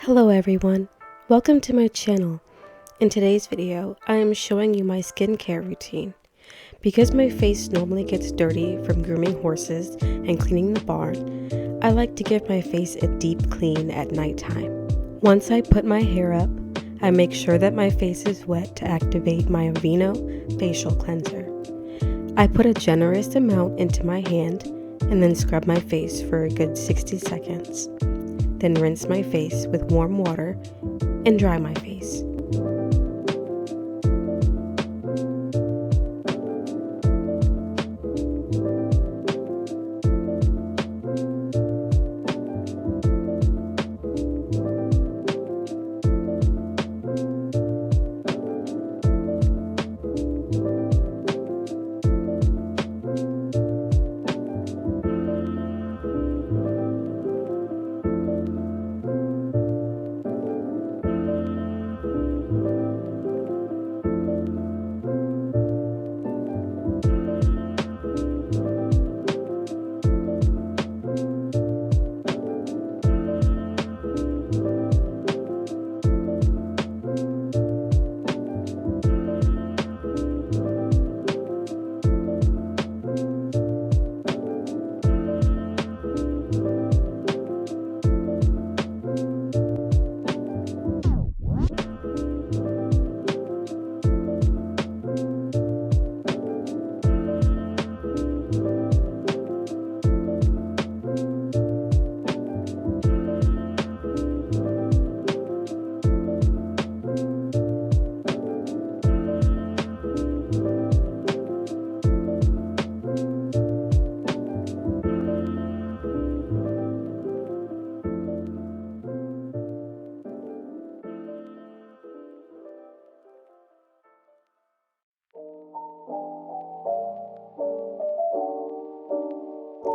Hello everyone, welcome to my channel. In today's video, I am showing you my skincare routine. Because my face normally gets dirty from grooming horses and cleaning the barn, I like to give my face a deep clean at nighttime. Once I put my hair up, I make sure that my face is wet to activate my Aveeno facial cleanser. I put a generous amount into my hand and then scrub my face for a good 60 seconds. Then rinse my face with warm water and dry my face.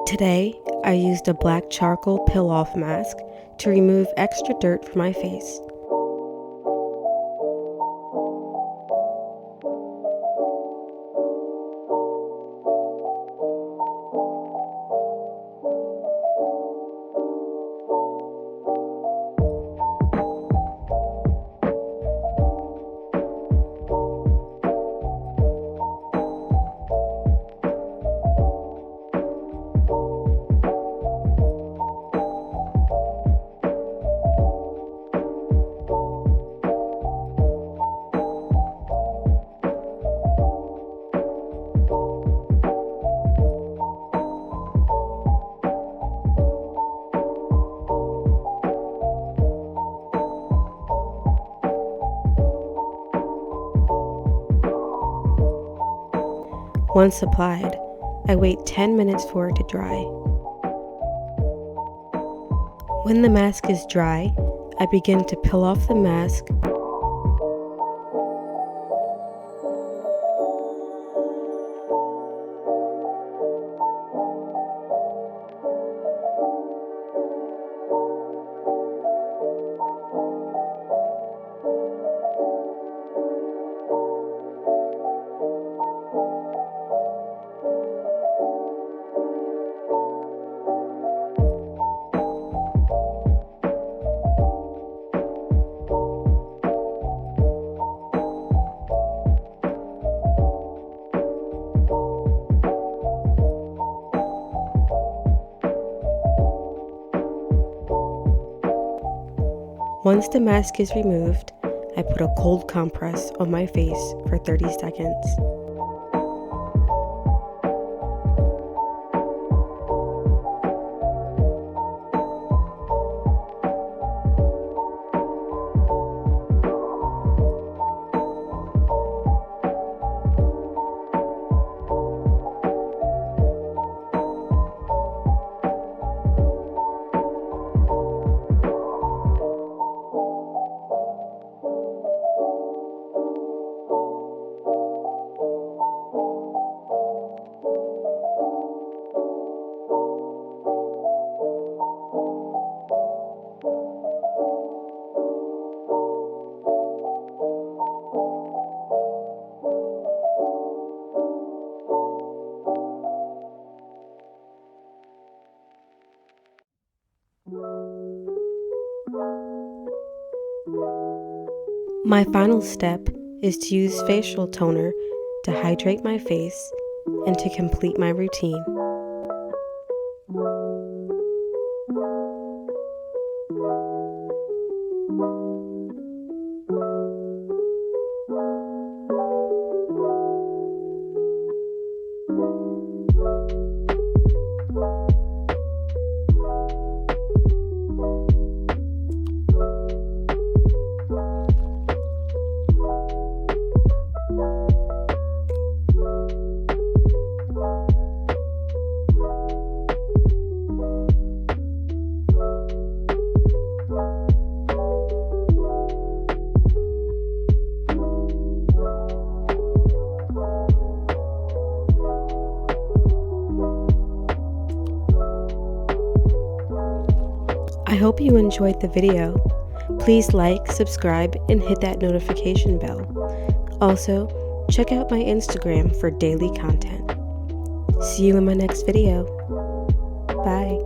Today, I used a black charcoal peel-off mask to remove extra dirt from my face. Once applied, I wait 10 minutes for it to dry. When the mask is dry, I begin to peel off the mask . Once the mask is removed, I put a cold compress on my face for 30 seconds. My final step is to use facial toner to hydrate my face and to complete my routine. I hope you enjoyed the video. Please like, subscribe, and hit that notification bell. Also, check out my Instagram for daily content. See you in my next video. Bye.